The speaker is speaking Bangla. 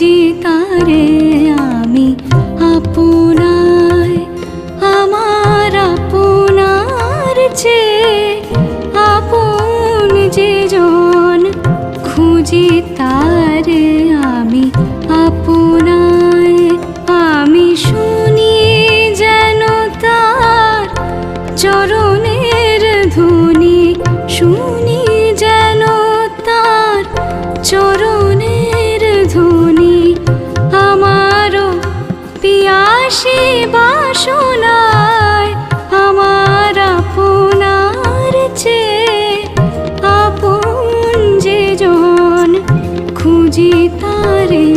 খুঁজি তারে আমি আপনায়, আমার আপনার চেয়ে আপন যে জন, খুঁজি তারে আমি আপনায়। আমি শুনি যেন তার চরণের ধ্বনি, শুনি যেন তার চরণের ধ্বনি। আমারও পিয়াসী বাসনায়, আমার আপনার চেয়ে আপন যে জন, খুঁজি তারে